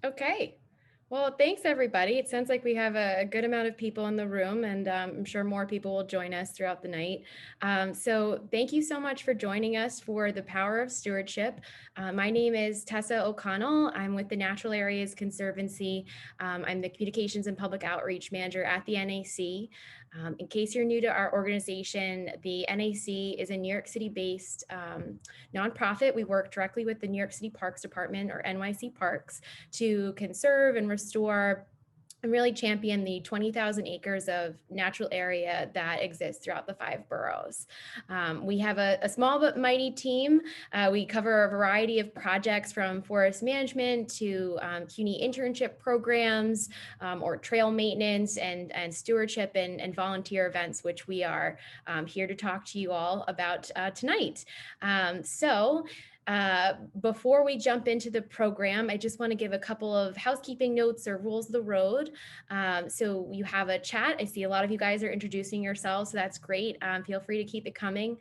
Okay. Well, thanks everybody. It sounds like we have a good amount of people in the room, and I'm sure more people will join us throughout the night. So thank you so much for joining us for the Power of Stewardship. My name is Tessa O'Connell. I'm with the Natural Areas Conservancy. I'm the Communications and Public Outreach Manager at the NAC. In case you're new to our organization, the NAC is a New York City-based nonprofit. We work directly with the New York City Parks Department, or NYC Parks, to conserve and restore and really champion the 20,000 acres of natural area that exists throughout the 5 boroughs. We have a small but mighty team. We cover a variety of projects from forest management to CUNY internship programs or trail maintenance and stewardship and volunteer events, which we are here to talk to you all about tonight. Before we jump into the program, I just want to give a couple of housekeeping notes or rules of the road. So you have a chat. I see a lot of you guys are introducing yourselves, so that's great. Feel free to keep it coming.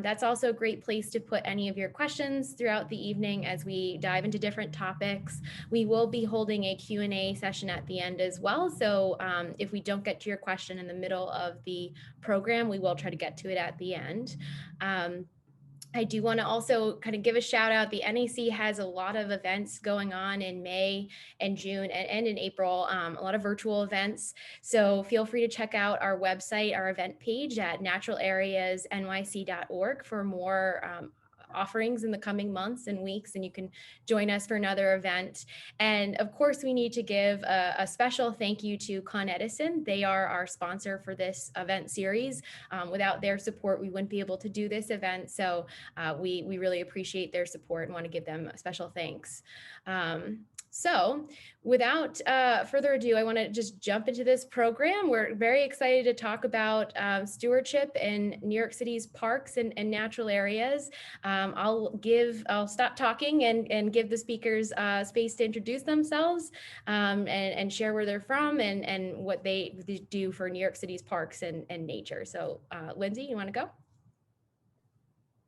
That's also a great place to put any of your questions throughout the evening as we dive into different topics. We will be holding a Q&A session at the end as well. So if we don't get to your question in the middle of the program, we will try to get to it at the end. I do want to also kind of give a shout out. The NAC has a lot of events going on in May and June and in April, a lot of virtual events. So feel free to check out our website, our event page at naturalareasnyc.org for more offerings in the coming months and weeks, and you can join us for another event. And of course, we need to give a special thank you to Con Edison. They are our sponsor for this event series. Without their support, we wouldn't be able to do this event. So we really appreciate their support and want to give them a special thanks. So without further ado, I want to just jump into this program. We're very excited to talk about stewardship in New York City's parks and natural areas. I'll stop talking and give the speakers space to introduce themselves and share where they're from and what they do for New York City's parks and nature. So Lindsay, you want to go?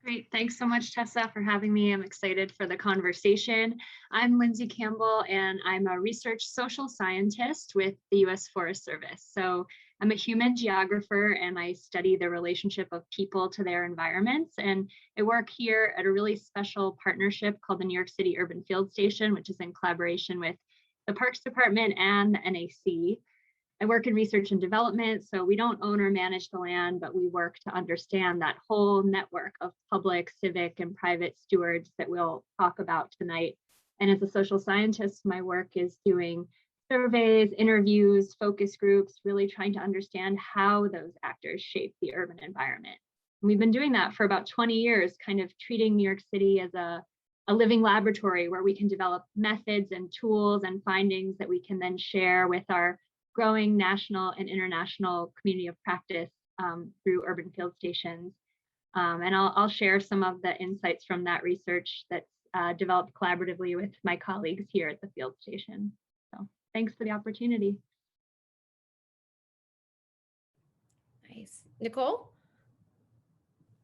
Great. Thanks so much, Tessa, for having me. I'm excited for the conversation. I'm Lindsay Campbell, and I'm a research social scientist with the US Forest Service. So I'm a human geographer, and I study the relationship of people to their environments. And I work here at a really special partnership called the New York City Urban Field Station, which is in collaboration with the Parks Department and the NAC. I work in research and development, so we don't own or manage the land, but we work to understand that whole network of public, civic, and private stewards that we'll talk about tonight. And as a social scientist, my work is doing surveys, interviews, focus groups, really trying to understand how those actors shape the urban environment. And we've been doing that for about 20 years, kind of treating New York City as a living laboratory where we can develop methods and tools and findings that we can then share with our growing national and international community of practice through urban field stations. And I'll share some of the insights from that research that's developed collaboratively with my colleagues here at the field station. So thanks for the opportunity. Nice. Nicole?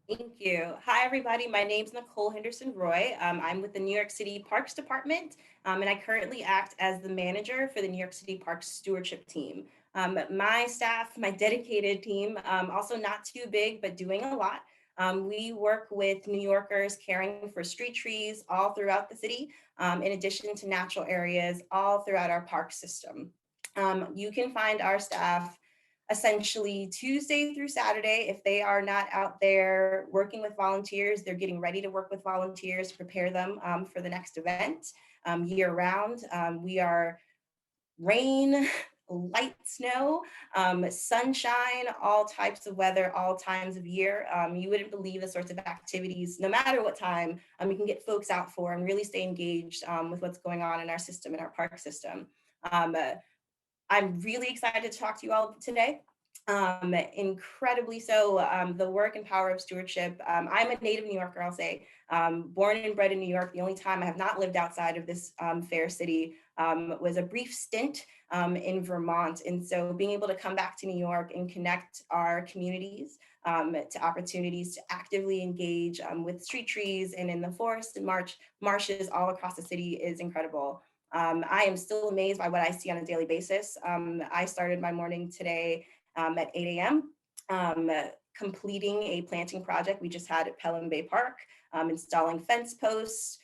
Thank you. Hi, everybody. My name's Nicole Henderson Roy. I'm with the New York City Parks Department, and I currently act as the manager for the New York City Park Stewardship team. My staff, my dedicated team, also not too big, but doing a lot. We work with New Yorkers caring for street trees all throughout the city, in addition to natural areas all throughout our park system. You can find our staff essentially Tuesday through Saturday. If they are not out there working with volunteers, they're getting ready to work with volunteers to prepare them for the next event year round. We are rain, light snow, sunshine, all types of weather, all times of year. You wouldn't believe the sorts of activities, no matter what time, you can get folks out for and really stay engaged with what's going on in our system, in our park system. I'm really excited to talk to you all today. Incredibly so, the work and power of stewardship. I'm a native New Yorker, I'll say, born and bred in New York. The only time I have not lived outside of this fair city was a brief stint in Vermont. And so being able to come back to New York and connect our communities to opportunities to actively engage with street trees and in the forests and marshes all across the city is incredible. I am still amazed by what I see on a daily basis. I started my morning today at 8 a.m. Completing a planting project we just had at Pelham Bay Park, installing fence posts,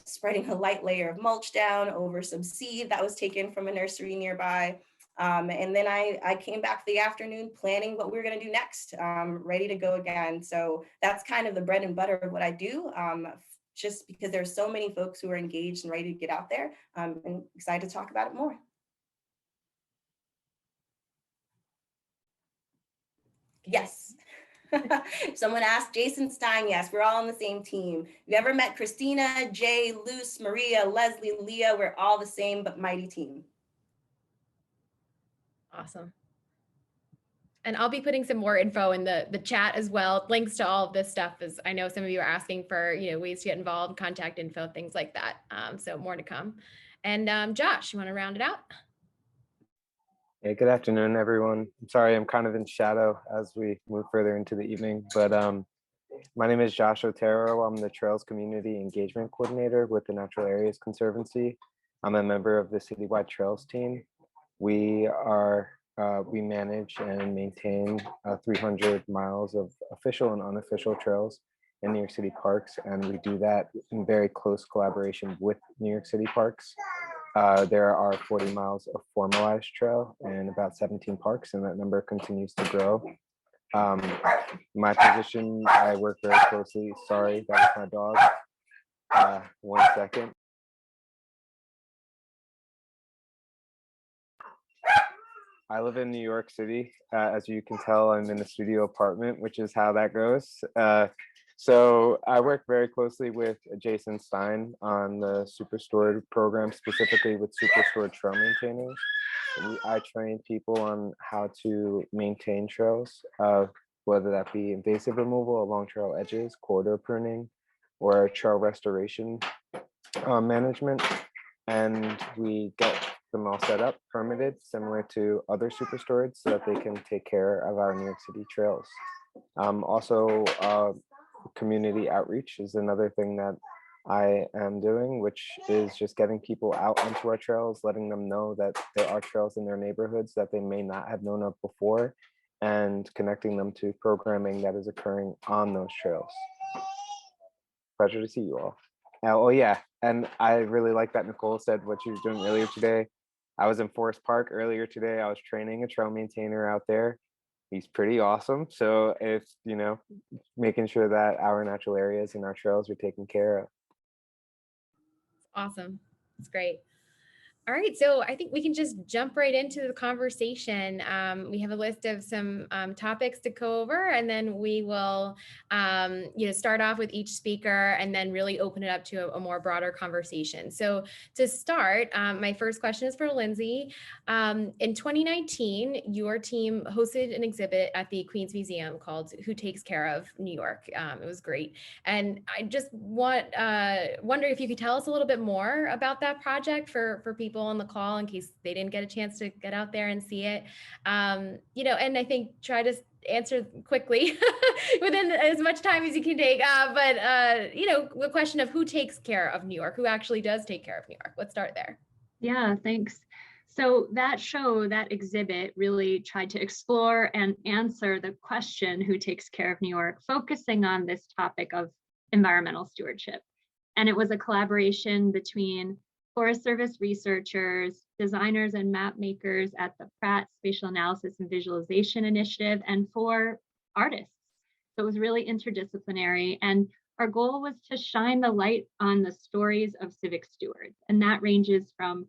spreading a light layer of mulch down over some seed that was taken from a nursery nearby. And then I came back for the afternoon planning what we were going to do next, ready to go again. So that's kind of the bread and butter of what I do, just because there's so many folks who are engaged and ready to get out there, and excited to talk about it more. Yes. Someone asked Jason Stein. Yes, we're all on the same team. You ever met Christina, Jay, Luce, Maria, Leslie, Leah? We're all the same but mighty team. Awesome. And I'll be putting some more info in the chat as well. Links to all of this stuff, as I know some of you are asking for, ways to get involved, contact info, things like that. So more to come. And Josh, you want to round it out? Yeah, good afternoon, everyone. I'm sorry, I'm kind of in shadow as we move further into the evening, but my name is Josh Otero. I'm the Trails Community Engagement Coordinator with the Natural Areas Conservancy. I'm a member of the citywide Trails team. We manage and maintain 300 miles of official and unofficial trails in New York City Parks, and we do that in very close collaboration with New York City Parks. There are 40 miles of formalized trail and about 17 parks, and that number continues to grow. My position, I work very closely. Sorry, that was my dog. 1 second. I live in New York City. As you can tell, I'm in a studio apartment, which is how that goes. So I work very closely with Jason Stein on the Superstored program, specifically with Superstored trail maintainers. I train people on how to maintain trails, whether that be invasive removal along trail edges, corridor pruning, or trail restoration management. And we get them all set up, permitted, similar to other Superstored, so that they can take care of our New York City trails. Also, community outreach is another thing that I am doing, which is just getting people out onto our trails, letting them know that there are trails in their neighborhoods that they may not have known of before, and connecting them to programming that is occurring on those trails. Pleasure to see you all. Oh yeah, and I really like that Nicole said what she was doing earlier today. I was in Forest Park earlier today. I was training a trail maintainer out there. He's pretty awesome. So it's, making sure that our natural areas and our trails are taken care of. Awesome. That's great. All right, so I think we can just jump right into the conversation. We have a list of some topics to go over, and then we will, start off with each speaker and then really open it up to a more broader conversation. So to start, my first question is for Lindsay. In 2019, your team hosted an exhibit at the Queens Museum called "Who Takes Care of New York?" It was great, and I just wonder if you could tell us a little bit more about that project for people on the call in case they didn't get a chance to get out there and see it. And I think try to answer quickly within as much time as you can take. But the question of who takes care of New York, who actually does take care of New York. Let's start there. Yeah, thanks. So that exhibit really tried to explore and answer the question, who takes care of New York, focusing on this topic of environmental stewardship. And it was a collaboration between Forest Service researchers, designers and map makers at the Pratt Spatial Analysis and Visualization Initiative, and 4 artists. So it was really interdisciplinary. And our goal was to shine the light on the stories of civic stewards. And that ranges from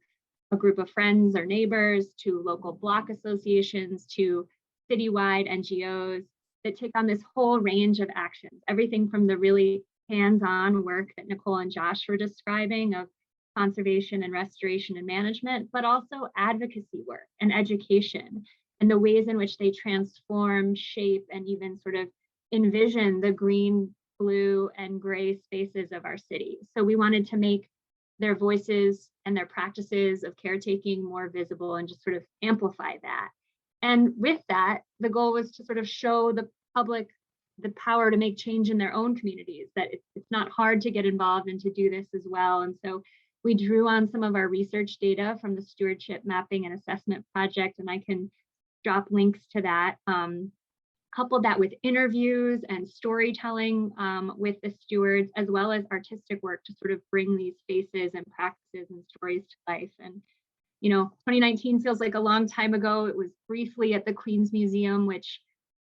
a group of friends or neighbors to local block associations to citywide NGOs that take on this whole range of actions, everything from the really hands-on work that Nicole and Josh were describing of conservation and restoration and management, but also advocacy work and education and the ways in which they transform, shape, and even sort of envision the green, blue, and gray spaces of our city. So we wanted to make their voices and their practices of caretaking more visible and just sort of amplify that. And with that, the goal was to sort of show the public the power to make change in their own communities, that it's not hard to get involved and to do this as well. And so We drew on some of our research data from the Stewardship Mapping and Assessment Project, and I can drop links to that. Coupled that with interviews and storytelling with the stewards, as well as artistic work to sort of bring these faces and practices and stories to life. And, you know, 2019 feels like a long time ago. It was briefly at the Queens Museum, which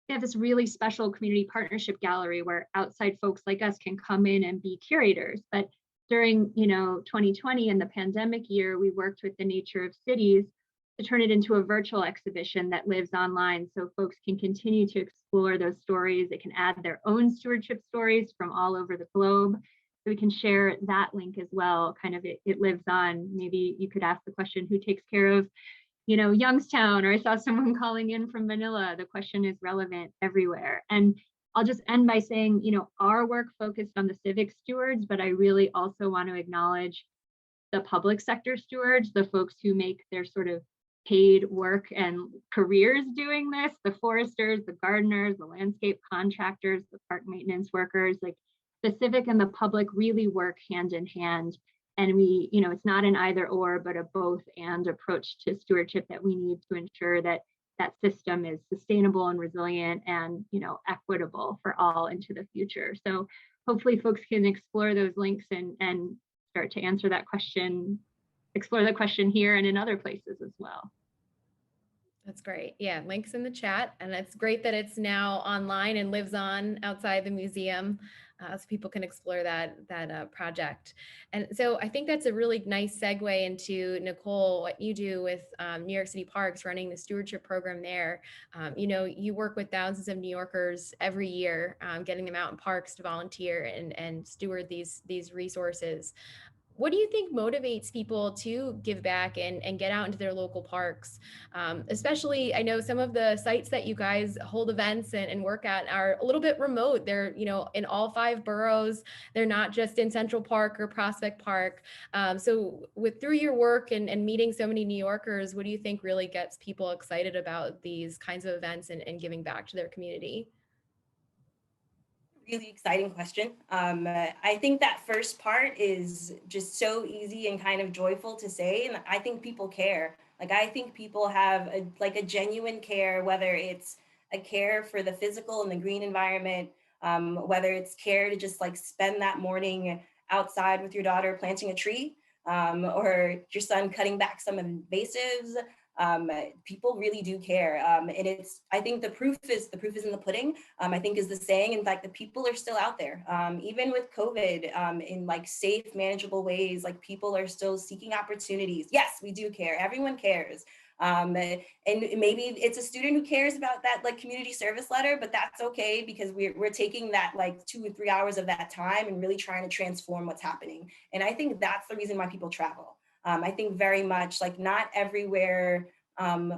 they have this really special community partnership gallery where outside folks like us can come in and be curators. But during, you know, 2020 and the pandemic year, we worked with the Nature of Cities to turn it into a virtual exhibition that lives online, so folks can continue to explore those stories. They can add their own stewardship stories from all over the globe. So we can share that link as well. Kind of it lives on. Maybe you could ask the question, who takes care of, you know, Youngstown? Or I saw someone calling in from Manila. The question is relevant everywhere. And I'll just end by saying, you know, our work focused on the civic stewards, but I really also want to acknowledge the public sector stewards, the folks who make their sort of paid work and careers doing this, the foresters, the gardeners, the landscape contractors, the park maintenance workers. Like, the civic and the public really work hand in hand. And we, you know, it's not an either or, but a both and approach to stewardship that we need to ensure that that system is sustainable and resilient and, you know, equitable for all into the future. So hopefully folks can explore those links and start to answer that question, explore the question here and in other places as well. That's great. Yeah, links in the chat. And it's great that it's now online and lives on outside the museum, so people can explore that project. And so I think that's a really nice segue into, Nicole, what you do with New York City Parks, running the stewardship program there. You know, you work with thousands of New Yorkers every year, getting them out in parks to volunteer and steward these resources. What do you think motivates people to give back and get out into their local parks? Especially, I know some of the sites that you guys hold events and work at are a little bit remote. They're, you know, in all 5 boroughs. They're not just in Central Park or Prospect Park. So through your work and meeting so many New Yorkers, what do you think really gets people excited about these kinds of events and giving back to their community? Really exciting question. I think that first part is just so easy and kind of joyful to say, and I think people care. Like, I think people have a genuine care, whether it's a care for the physical and the green environment, whether it's care to just like spend that morning outside with your daughter planting a tree, or your son cutting back some invasives. People really do care, and I think the proof is in the pudding. I think is the saying. In fact, the people are still out there, even with COVID, in like safe, manageable ways. Like, people are still seeking opportunities. Yes, we do care. Everyone cares. And maybe it's a student who cares about that like community service letter, but that's okay, because we're taking that like 2 or 3 hours of that time and really trying to transform what's happening. And I think that's the reason why people travel. I think very much like not everywhere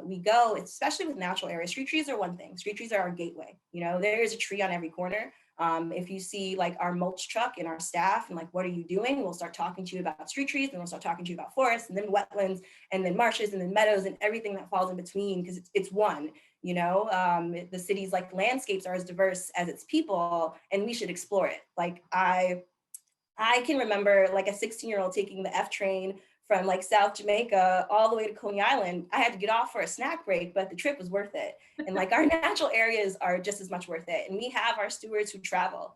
we go, especially with natural areas. Street trees are one thing. Street trees are our gateway. You know, there is a tree on every corner. If you see like our mulch truck and our staff and like, what are you doing? We'll start talking to you about street trees, and we'll start talking to you about forests, and then wetlands, and then marshes, and then meadows, and everything that falls in between, because it's one. You know, the city's like landscapes are as diverse as its people, and we should explore it. Like, I can remember like a 16-year-old taking the F train from like South Jamaica all the way to Coney Island. I had to get off for a snack break, but the trip was worth it. And like, our natural areas are just as much worth it. And we have our stewards who travel.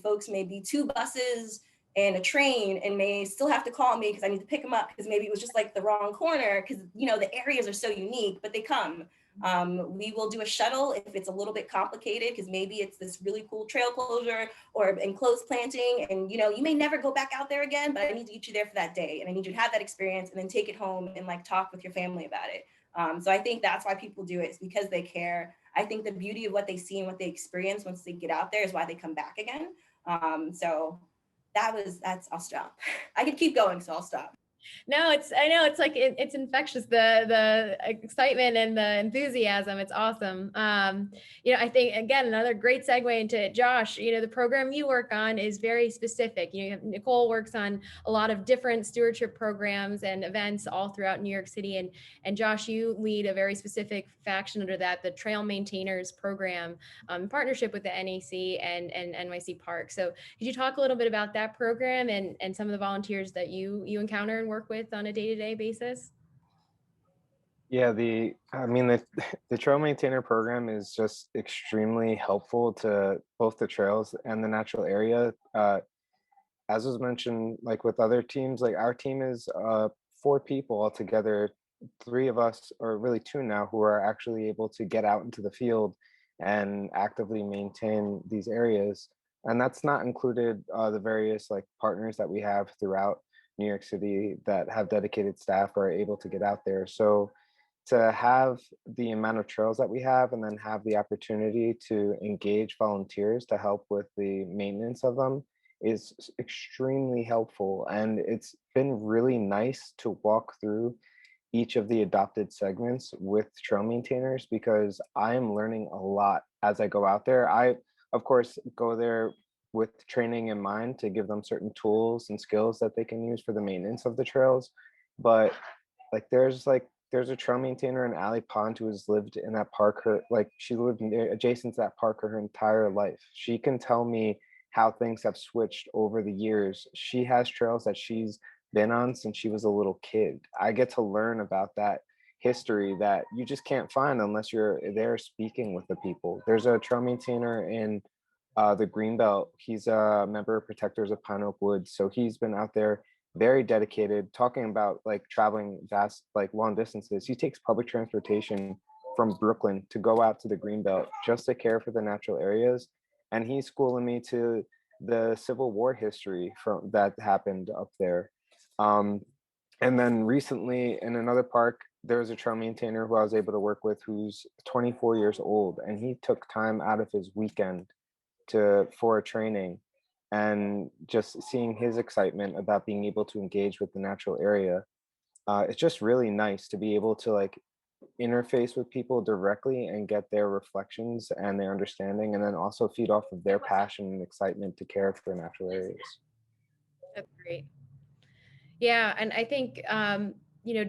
Folks may be 2 buses and a train and may still have to call me because I need to pick them up, because maybe it was just like the wrong corner, because, you know, the areas are so unique, but they come. We will do a shuttle if it's a little bit complicated, because maybe it's this really cool trail closure or enclosed planting, and you know, you may never go back out there again, but I need to get you there for that day, and I need you to have that experience and then take it home and like talk with your family about it. So I think that's why people do it, is because they care. I think the beauty of what they see and what they experience once they get out there is why they come back again. So that's I'll stop. I could keep going, so I'll stop. No, I know it's like it's infectious, the excitement and the enthusiasm. It's awesome. I think again another great segue into Josh. The program you work on is very specific. Nicole works on a lot of different stewardship programs and events all throughout New York City, and Josh, you lead a very specific faction under that, the Trail Maintainers program, in partnership with the NEC and NYC Parks. So could you talk a little bit about that program and some of the volunteers that you encounter and work with on a day-to-day basis? Yeah, the trail maintainer program is just extremely helpful to both the trails and the natural area. As was mentioned, like with other teams, like our team is 4 people altogether, 3 of us, or really 2 now, who are actually able to get out into the field and actively maintain these areas. And that's not included the various like partners that we have throughout New York City that have dedicated staff or are able to get out there. So to have the amount of trails that we have and then have the opportunity to engage volunteers to help with the maintenance of them is extremely helpful. And it's been really nice to walk through each of the adopted segments with trail maintainers because I am learning a lot as I go out there. I, of course, go there with training in mind to give them certain tools and skills that they can use for the maintenance of the trails. But there's a trail maintainer in Alley Pond who has lived in that park she lived adjacent to that park her entire life. She can tell me how things have switched over the years. She has trails that she's been on since she was a little kid. I get to learn about that history that you just can't find unless you're there speaking with the people. There's a trail maintainer in the Greenbelt. He's a member of Protectors of Pine Oak Woods. So he's been out there very dedicated, talking about like traveling vast, like long distances. He takes public transportation from Brooklyn to go out to the Greenbelt just to care for the natural areas. And he's schooling me to the Civil War history from that happened up there. And then recently in another park, there was a trail maintainer who I was able to work with who's 24 years old, and he took time out of his weekend for a training, and just seeing his excitement about being able to engage with the natural area. It's just really nice to be able to like interface with people directly and get their reflections and their understanding, and then also feed off of their passion and excitement to care for natural areas. That's great. Yeah, and I think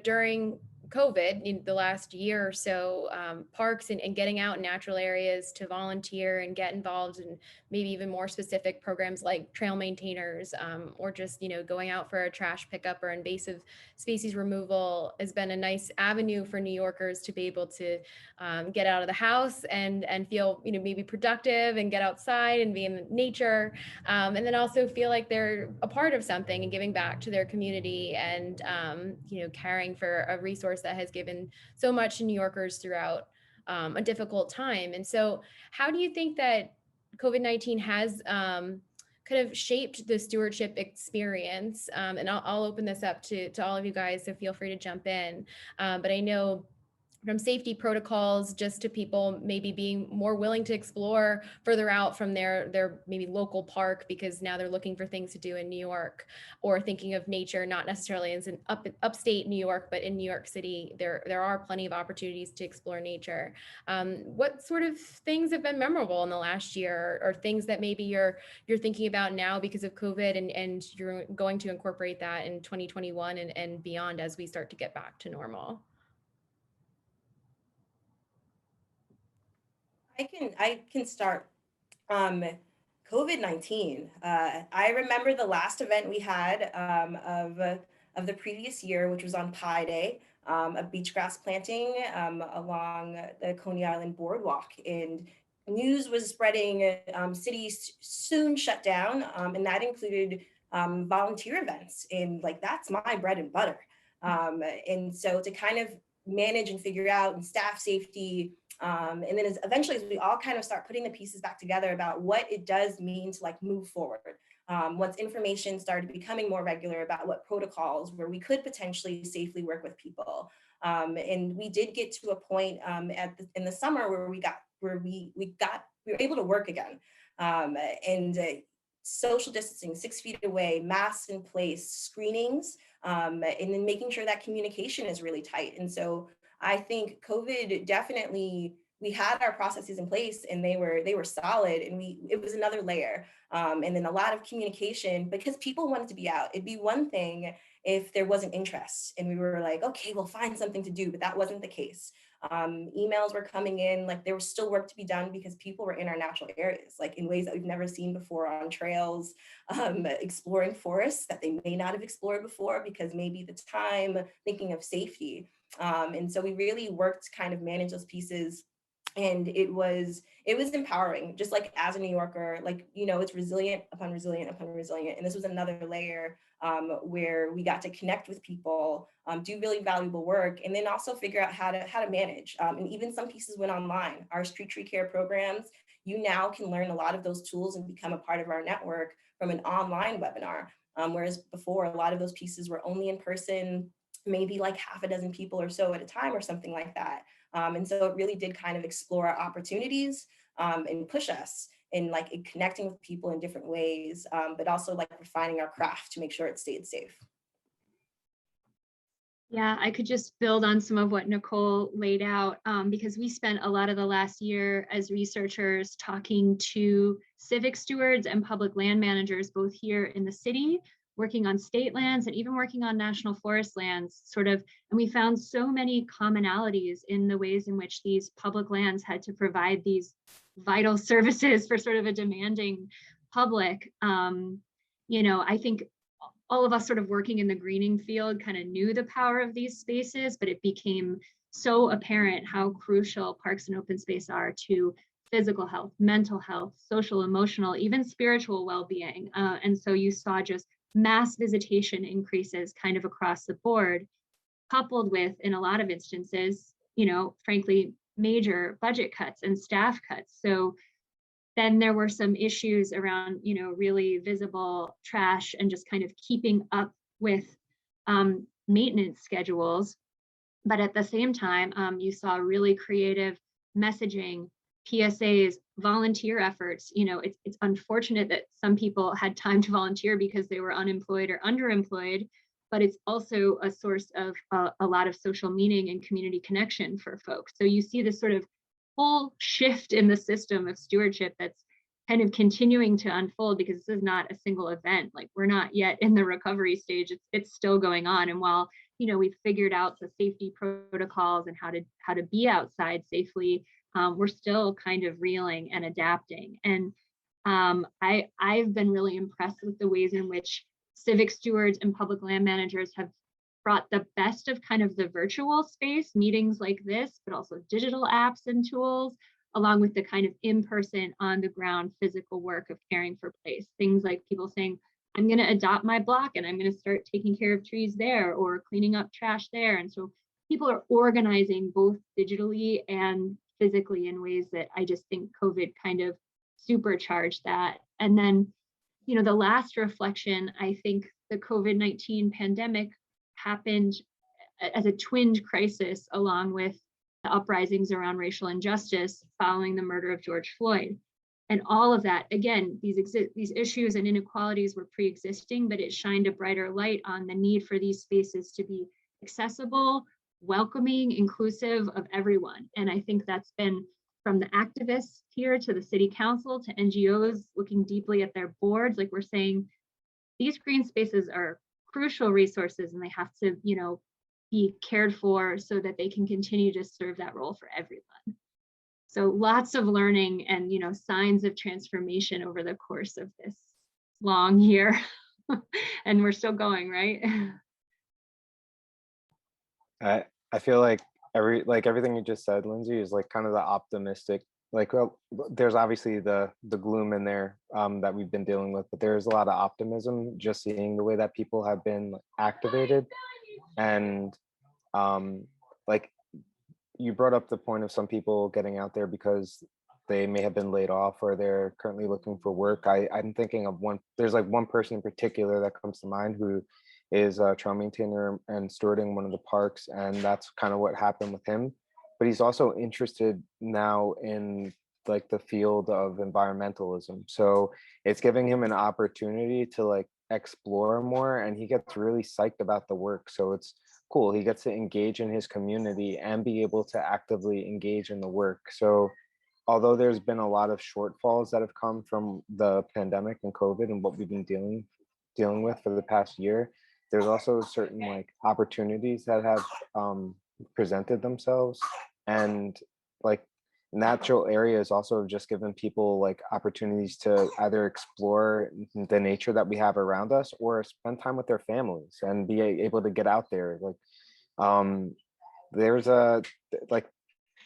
during COVID, the last year or so, parks and getting out in natural areas to volunteer and get involved in maybe even more specific programs like trail maintainers, or just going out for a trash pickup or invasive species removal has been a nice avenue for New Yorkers to be able to get out of the house and feel maybe productive and get outside and be in nature, and then also feel like they're a part of something and giving back to their community and caring for a resource that has given so much to New Yorkers throughout a difficult time. And so how do you think that COVID-19 has kind of shaped the stewardship experience? And I'll open this up to all of you guys, so feel free to jump in. But I know from safety protocols just to people maybe being more willing to explore further out from their maybe local park because now they're looking for things to do in New York, or thinking of nature not necessarily as in upstate New York, but in New York City there are plenty of opportunities to explore nature. What sort of things have been memorable in the last year, or things that maybe you're thinking about now because of COVID and you're going to incorporate that in 2021 and beyond as we start to get back to normal? I can start. COVID-19. I remember the last event we had of the previous year, which was on Pi Day, a beach grass planting along the Coney Island boardwalk, and news was spreading. Cities soon shut down, and that included volunteer events, and like that's my bread and butter. And so to kind of manage and figure out and staff safety. And then eventually, as we all kind of start putting the pieces back together about what it does mean to like move forward. Once information started becoming more regular about what protocols where we could potentially safely work with people. And we did get to a point in the summer where we were able to work again. And social distancing, 6 feet away, masks in place, screenings and then making sure that communication is really tight. And so I think COVID definitely, we had our processes in place and they were solid, and it was another layer. And then a lot of communication, because people wanted to be out. It'd be one thing if there wasn't interest and we were like, okay, we'll find something to do, but that wasn't the case. Emails were coming in, like there was still work to be done because people were in our natural areas, like in ways that we've never seen before, on trails, exploring forests that they may not have explored before because maybe the time, thinking of safety. And so we really worked to kind of manage those pieces. And it was empowering, just like as a New Yorker, like, you know, it's resilient upon resilient upon resilient. And this was another layer where we got to connect with people, do really valuable work, and then also figure out how to manage. And even some pieces went online. Our street tree care programs, you now can learn a lot of those tools and become a part of our network from an online webinar. Whereas before, a lot of those pieces were only in person, maybe like half a dozen people or so at a time or something like that. And so it really did kind of explore our opportunities and push us in like in connecting with people in different ways, but also like refining our craft to make sure it stayed safe. Yeah, I could just build on some of what Nicole laid out, because we spent a lot of the last year as researchers talking to civic stewards and public land managers, both here in the city, working on state lands and even working on national forest lands, and we found so many commonalities in the ways in which these public lands had to provide these vital services for sort of a demanding public. I think all of us sort of working in the greening field kind of knew the power of these spaces, but it became so apparent how crucial parks and open space are to physical health, mental health, social, emotional, even spiritual well-being. And so you saw just mass visitation increases kind of across the board, coupled with, in a lot of instances, frankly, major budget cuts and staff cuts. So then there were some issues around, really visible trash and just kind of keeping up with maintenance schedules. But at the same time, you saw really creative messaging, PSAs, volunteer efforts. It's unfortunate that some people had time to volunteer because they were unemployed or underemployed, but it's also a source of a lot of social meaning and community connection for folks. So you see this sort of whole shift in the system of stewardship that's kind of continuing to unfold, because this is not a single event. Like, we're not yet in the recovery stage. It's still going on. And while, we've figured out the safety protocols and how to be outside safely, we're still kind of reeling and adapting. And I've been really impressed with the ways in which civic stewards and public land managers have brought the best of kind of the virtual space, meetings like this, but also digital apps and tools, along with the kind of in-person, on-the-ground physical work of caring for place. Things like people saying, I'm going to adopt my block and I'm going to start taking care of trees there or cleaning up trash there. And so people are organizing both digitally and physically in ways that I just think COVID kind of supercharged that. And then, the last reflection, I think the COVID-19 pandemic happened as a twinned crisis along with the uprisings around racial injustice following the murder of George Floyd. And all of that, again, these issues and inequalities were pre-existing, but it shined a brighter light on the need for these spaces to be accessible, welcoming, inclusive of everyone. And I think that's been from the activists here to the city council to NGOs looking deeply at their boards. Like, we're saying, these green spaces are crucial resources and they have to, be cared for so that they can continue to serve that role for everyone. So lots of learning and, signs of transformation over the course of this long year. And we're still going, right? I feel like everything you just said, Lindsay, is like kind of the optimistic, well, there's obviously the gloom in there that we've been dealing with, but there's a lot of optimism just seeing the way that people have been activated. And like you brought up the point of some people getting out there because they may have been laid off or they're currently looking for work. I'm thinking of there's like one person in particular that comes to mind who is a trail maintainer and stewarding one of the parks, and that's kind of what happened with him. But he's also interested now in like the field of environmentalism. So it's giving him an opportunity to like explore more, and he gets really psyched about the work. So it's cool. He gets to engage in his community and be able to actively engage in the work. So although there's been a lot of shortfalls that have come from the pandemic and COVID and what we've been dealing with for the past year, there's also certain like opportunities that have presented themselves, and like natural areas also have just given people like opportunities to either explore the nature that we have around us or spend time with their families and be able to get out there. Like um there's a like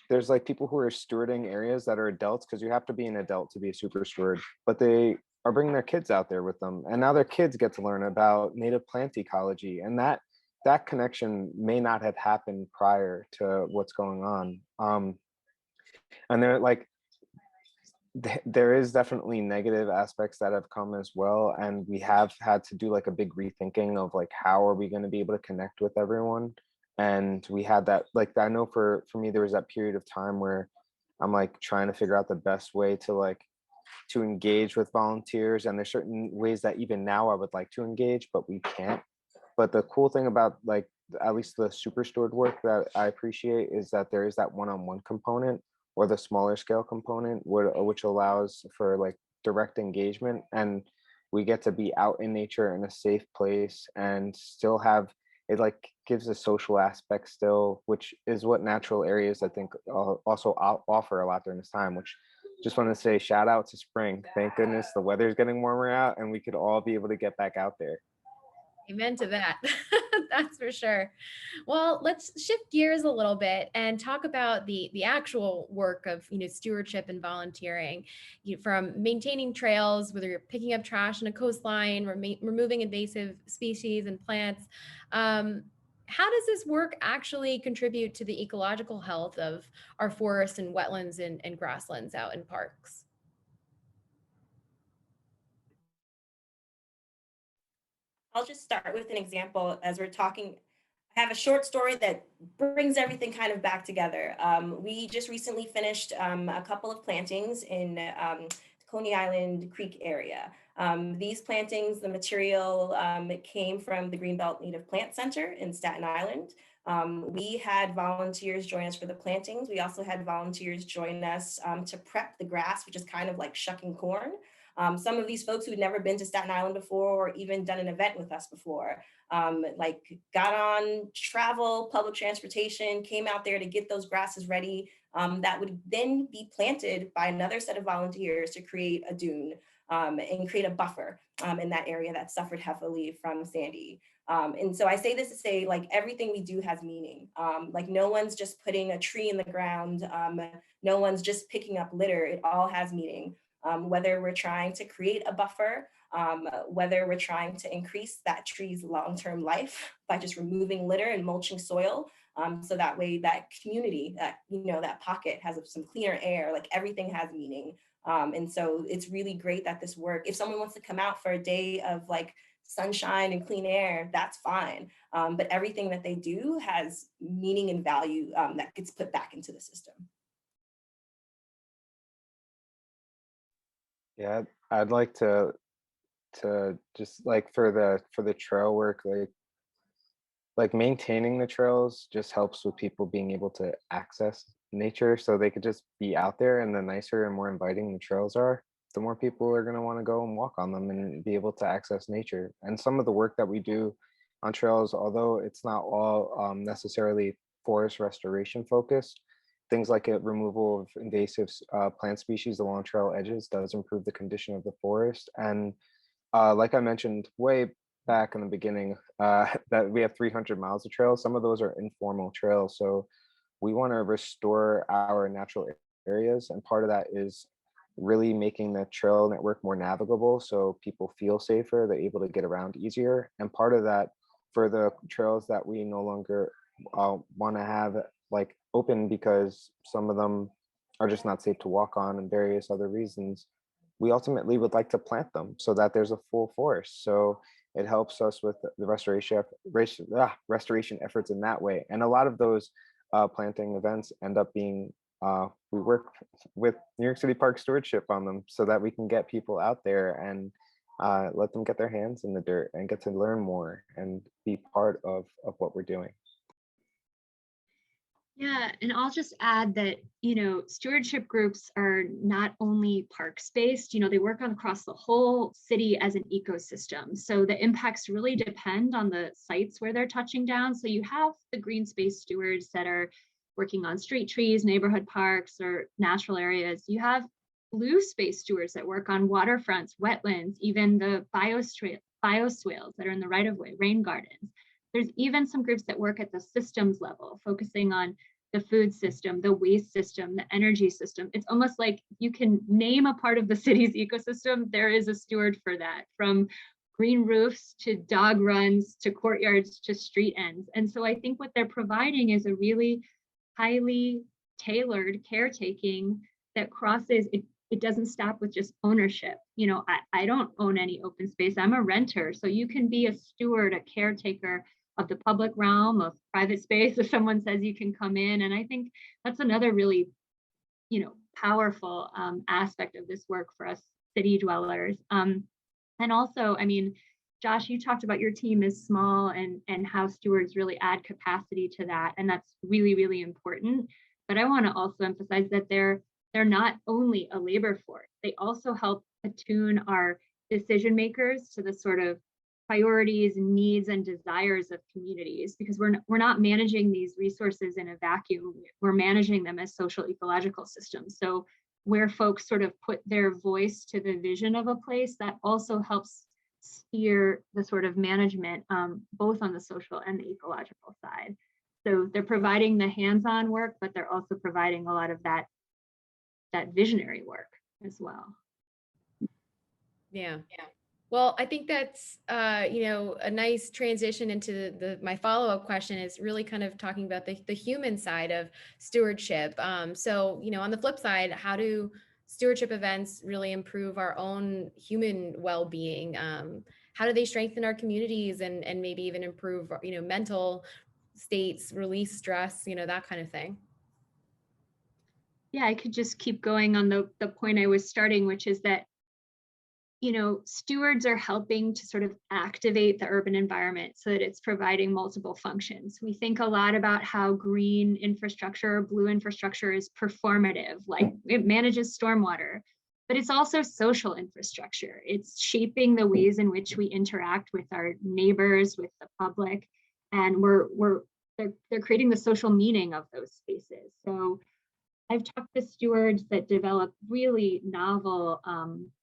there's like people who are stewarding areas that are adults, because you have to be an adult to be a super steward, but they are bringing their kids out there with them, and now their kids get to learn about native plant ecology, and that connection may not have happened prior to what's going on. And they're like there is definitely negative aspects that have come as well, and we have had to do like a big rethinking of like how are we going to be able to connect with everyone. And we had that, like, I know for me there was that period of time where I'm like trying to figure out the best way to engage with volunteers, and there's certain ways that even now I would like to engage but we can't. But the cool thing about like at least the super stored work that I appreciate is that there is that one-on-one component, or the smaller scale component, which allows for like direct engagement, and we get to be out in nature in a safe place and still have it, like gives a social aspect still, which is what natural areas I think also offer a lot during this time. Which just want to say shout out to spring. Thank goodness the weather's getting warmer out and we could all be able to get back out there. Amen to that. That's for sure. Well, let's shift gears a little bit and talk about the actual work of stewardship and volunteering. From maintaining trails, whether you're picking up trash in a coastline, removing invasive species and plants. How does this work actually contribute to the ecological health of our forests and wetlands and grasslands out in parks? I'll just start with an example as we're talking. I have a short story that brings everything kind of back together. We just recently finished a couple of plantings in Coney Island Creek area. These plantings, the material it came from the Greenbelt Native Plant Center in Staten Island. We had volunteers join us for the plantings. We also had volunteers join us to prep the grass, which is kind of like shucking corn. Some of these folks who'd never been to Staten Island before or even done an event with us before, like got on travel, public transportation, came out there to get those grasses ready that would then be planted by another set of volunteers to create a dune and create a buffer in that area that suffered heavily from Sandy. And so I say this to say, like, everything we do has meaning. Like, no one's just putting a tree in the ground. No one's just picking up litter. It all has meaning. Whether we're trying to create a buffer, whether we're trying to increase that tree's long-term life by just removing litter and mulching soil, so that way that community, that pocket has some cleaner air, like everything has meaning. And so it's really great that this work, if someone wants to come out for a day of like sunshine and clean air, that's fine. But everything that they do has meaning and value that gets put back into the system. Yeah, I'd like to just like for the trail work, like maintaining the trails just helps with people being able to access nature, so they could just be out there, and the nicer and more inviting the trails are, the more people are going to want to go and walk on them and be able to access nature. And some of the work that we do on trails, although it's not all necessarily forest restoration focused, things like a removal of invasive plant species along trail edges does improve the condition of the forest. And like I mentioned way back in the beginning, that we have 300 miles of trails. Some of those are informal trails. So we want to restore our natural areas. And part of that is really making the trail network more navigable so people feel safer, they're able to get around easier. And part of that, for the trails that we no longer want to have like open because some of them are just not safe to walk on and various other reasons, we ultimately would like to plant them so that there's a full forest. So it helps us with the restoration efforts in that way. And a lot of those planting events end up being, we work with New York City Park Stewardship on them so that we can get people out there and let them get their hands in the dirt and get to learn more and be part of what we're doing. Yeah, and I'll just add that, stewardship groups are not only parks based, they work on across the whole city as an ecosystem. So the impacts really depend on the sites where they're touching down. So you have the green space stewards that are working on street trees, neighborhood parks, or natural areas. You have blue space stewards that work on waterfronts, wetlands, even the bioswales that are in the right of way, rain gardens. There's even some groups that work at the systems level, focusing on the food system, the waste system, the energy system. It's almost like you can name a part of the city's ecosystem, there is a steward for that, from green roofs to dog runs to courtyards to street ends. And so I think what they're providing is a really highly tailored caretaking that crosses it. It doesn't stop with just ownership. I don't own any open space. I'm a renter. So you can be a steward, a caretaker of the public realm, of private space, if someone says you can come in. And I think that's another really, powerful aspect of this work for us city dwellers. And also, Josh, you talked about your team is small and how stewards really add capacity to that. And that's really, really important. But I want to also emphasize that they're not only a labor force, they also help attune our decision makers to the sort of priorities, needs, and desires of communities, because we're not managing these resources in a vacuum. We're managing them as social ecological systems. So where folks sort of put their voice to the vision of a place, that also helps steer the sort of management, both on the social and the ecological side. So they're providing the hands-on work, but they're also providing a lot of that visionary work as well. Yeah. Well, I think that's a nice transition into my follow-up question is really kind of talking about the human side of stewardship. So, on the flip side, how do stewardship events really improve our own human well-being? How do they strengthen our communities and maybe even improve, mental states, release stress, that kind of thing? Yeah, I could just keep going on the point I was starting, which is that stewards are helping to sort of activate the urban environment so that it's providing multiple functions. We think a lot about how green infrastructure, blue infrastructure is performative, like it manages stormwater, but it's also social infrastructure. It's shaping the ways in which we interact with our neighbors, with the public, and they're creating the social meaning of those spaces. So I've talked to stewards that develop really novel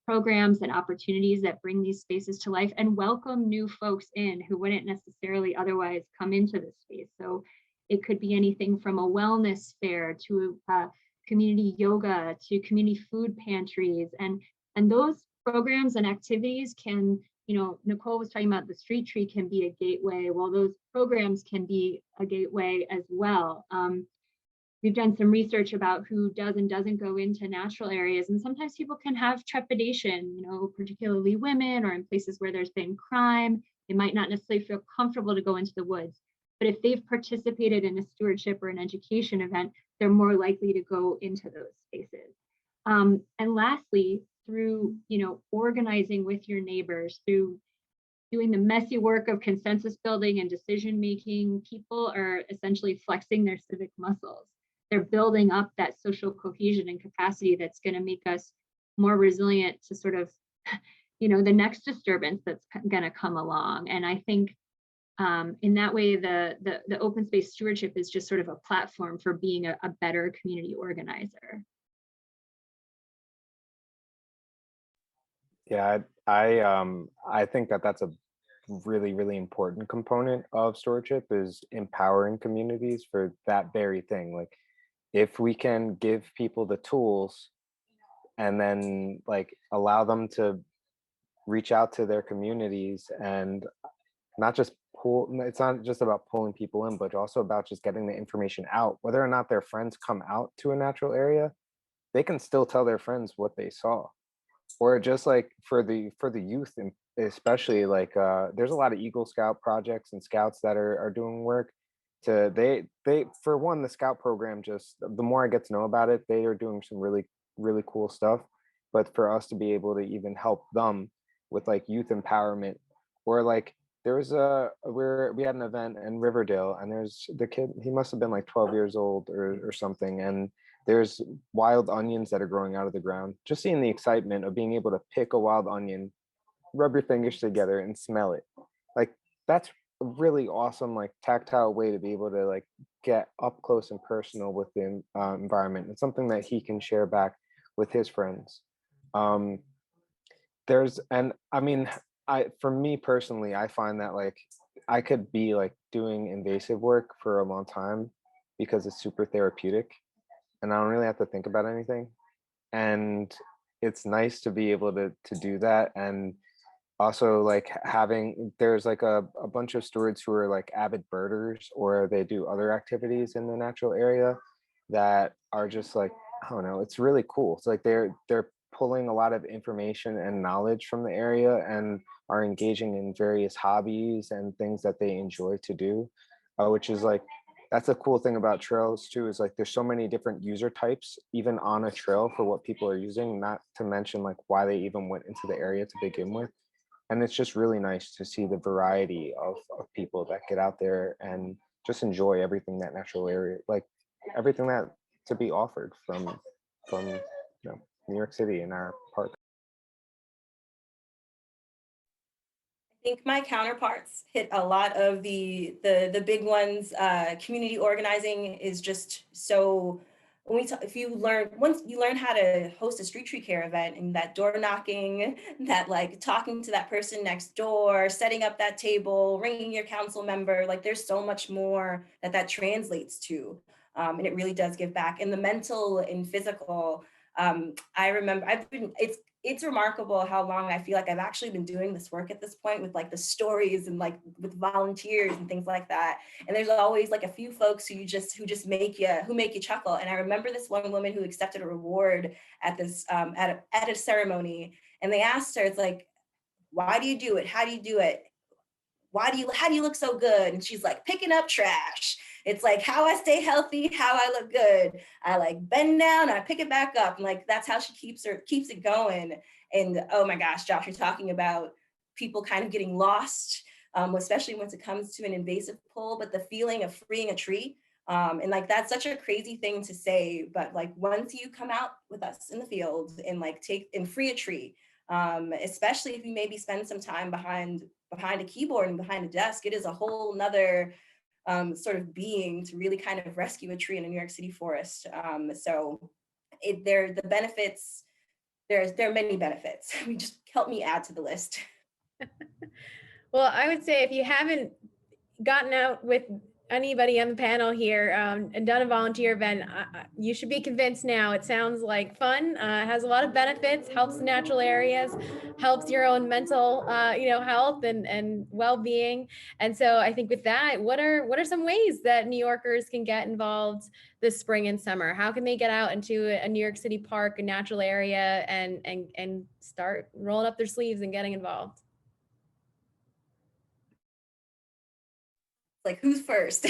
programs and opportunities that bring these spaces to life and welcome new folks in who wouldn't necessarily otherwise come into this space. So it could be anything from a wellness fair to community yoga to community food pantries. And those programs and activities can, Nicole was talking about the street tree can be a gateway. Well, those programs can be a gateway as well. We've done some research about who does and doesn't go into natural areas. And sometimes people can have trepidation, particularly women, or in places where there's been crime. They might not necessarily feel comfortable to go into the woods. But if they've participated in a stewardship or an education event, they're more likely to go into those spaces. And lastly, through organizing with your neighbors, through doing the messy work of consensus building and decision making, people are essentially flexing their civic muscles. They're building up that social cohesion and capacity that's going to make us more resilient to sort of, the next disturbance that's going to come along. And I think in that way, the open space stewardship is just sort of a platform for being a better community organizer. Yeah, I think that's a really, really important component of stewardship is empowering communities for that very thing. Like, if we can give people the tools and then allow them to reach out to their communities and not just it's not just about pulling people in, but also about just getting the information out. Whether or not their friends come out to a natural area, they can still tell their friends what they saw. Or just for the youth, and especially there's a lot of Eagle Scout projects and scouts that are doing work to they for one, the scout program, just the more I get to know about it, they are doing some really, really cool stuff. But for us to be able to even help them with like youth empowerment, or like there was we had an event in Riverdale, and there's the kid, he must have been like 12 years old or something, and there's wild onions that are growing out of the ground. Just seeing the excitement of being able to pick a wild onion, rub your fingers together and smell it, like that's a really awesome like tactile way to be able to like get up close and personal with the environment. It's something that he can share back with his friends. um and I mean, for me personally, I find that like I could be like doing invasive work for a long time because it's super therapeutic and I don't really have to think about anything. And it's nice to be able to do that. And also like there's like a bunch of stewards who are like avid birders, or they do other activities in the natural area that are just like, I don't know, it's really cool. It's like they're pulling a lot of information and knowledge from the area and are engaging in various hobbies and things that they enjoy to do, which is like, that's a cool thing about trails too, is like there's so many different user types even on a trail for what people are using, not to mention like why they even went into the area to begin with. And it's just really nice to see the variety of people that get out there and just enjoy everything that natural area, like everything that to be offered from New York City and our park. I think my counterparts hit a lot of the big ones. Community organizing is just so, when we talk, if you learn, once you learn how to host a street tree care event, and that door knocking, that like talking to that person next door, setting up that table, ringing your council member, like there's so much more that translates to. And it really does give back. And the mental and physical, I remember it's remarkable how long I feel like I've actually been doing this work at this point, with like the stories and like with volunteers and things like that. And there's always like a few folks who make you chuckle. And I remember this one woman who accepted a reward at this at a ceremony, and they asked her, it's like, why do you do it? How do you do it? How do you look so good? And she's like, picking up trash. It's like how I stay healthy, how I look good. I like bend down, I pick it back up. And like, that's how she keeps it going. And oh my gosh, Josh, you're talking about people kind of getting lost, especially once it comes to an invasive pull, but the feeling of freeing a tree. And like, that's such a crazy thing to say, but like once you come out with us in the field and like take and free a tree, especially if you maybe spend some time behind a keyboard and behind a desk, it is a whole nother sort of being to really kind of rescue a tree in a New York City forest. So the benefits, there are many benefits. Just help me add to the list. Well, I would say if you haven't gotten out with anybody on the panel here and done a volunteer event, you should be convinced now. It sounds like fun, has a lot of benefits, helps the natural areas, helps your own mental health and well-being. And so I think with that, what are some ways that New Yorkers can get involved this spring and summer? How can they get out into a New York City park, a natural area, and start rolling up their sleeves and getting involved? Like, who's first?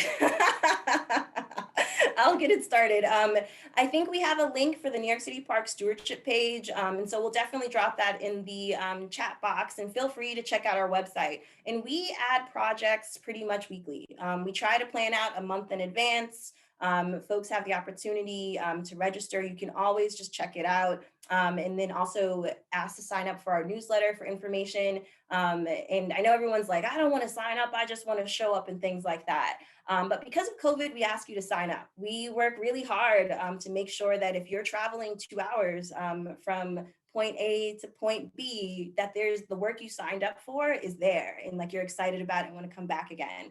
I'll get it started. I think we have a link for the New York City Park Stewardship page. And so we'll definitely drop that in the chat box, and feel free to check out our website. And we add projects pretty much weekly. We try to plan out a month in advance. Folks have the opportunity to register. You can always just check it out. And then also ask to sign up for our newsletter for information. And I know everyone's like, I don't want to sign up, I just want to show up and things like that. But because of COVID, we ask you to sign up. We work really hard to make sure that if you're traveling 2 hours from point A to point B, that there's the work you signed up for is there, and like you're excited about it and want to come back again.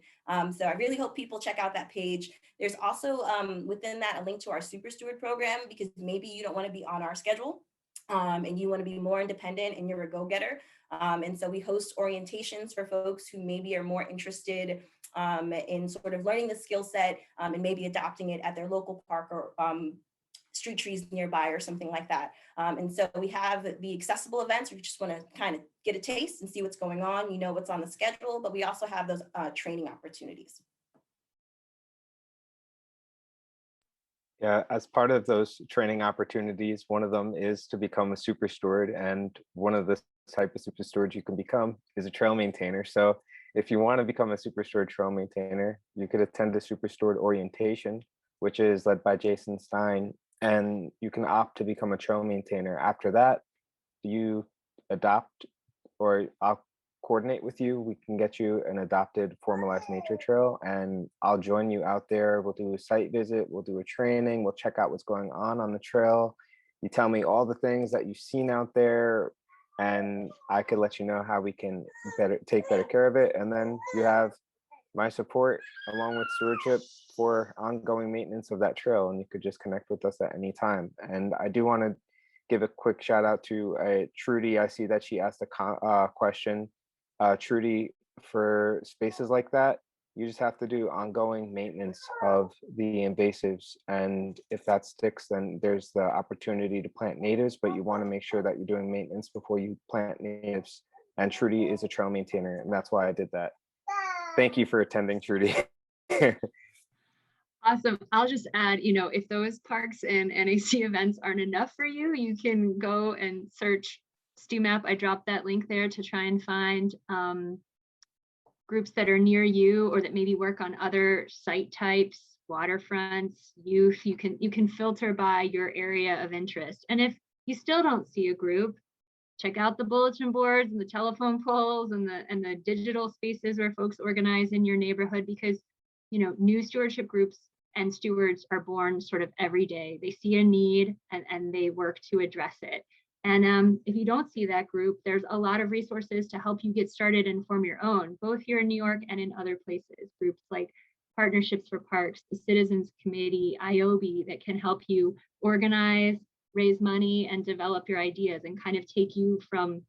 So I really hope people check out that page. There's also within that a link to our Super Steward program, because maybe you don't want to be on our schedule and you want to be more independent and you're a go-getter. And so we host orientations for folks who maybe are more interested in sort of learning the skill set and maybe adopting it at their local park or street trees nearby or something like that. And so we have the accessible events where you just want to kind of get a taste and see what's going on, you know what's on the schedule, but we also have those training opportunities. Yeah, as part of those training opportunities, one of them is to become a super steward. And one of the type of super stewards you can become is a trail maintainer. So if you want to become a super steward trail maintainer, you could attend a super steward orientation, which is led by Jason Stein, and you can opt to become a trail maintainer. After that, you adopt, or I'll coordinate with you. We can get you an adopted formalized nature trail, and I'll join you out there. We'll do a site visit, we'll do a training, we'll check out what's going on the trail. You tell me all the things that you've seen out there, and I could let you know how we can take better care of it. And then you have my support along with stewardship for ongoing maintenance of that trail, and you could just connect with us at any time. And I do want to give a quick shout out to Trudy. I see that she asked a question. Trudy, for spaces like that, you just have to do ongoing maintenance of the invasives. And if that sticks, then there's the opportunity to plant natives, but you want to make sure that you're doing maintenance before you plant natives. And Trudy is a trail maintainer, and that's why I did that. Thank you for attending, Trudy. Awesome. I'll just add, if those parks and NAC events aren't enough for you, you can go and search StewMap. I dropped that link there to try and find groups that are near you or that maybe work on other site types, waterfronts, youth. You can filter by your area of interest. And if you still don't see a group, check out the bulletin boards and the telephone poles and the digital spaces where folks organize in your neighborhood, because new stewardship groups and stewards are born sort of every day. They see a need and they work to address it. And if you don't see that group, there's a lot of resources to help you get started and form your own, both here in New York and in other places. Groups like Partnerships for Parks, the Citizens Committee, IOB, that can help you organize, raise money, and develop your ideas, and kind of take you from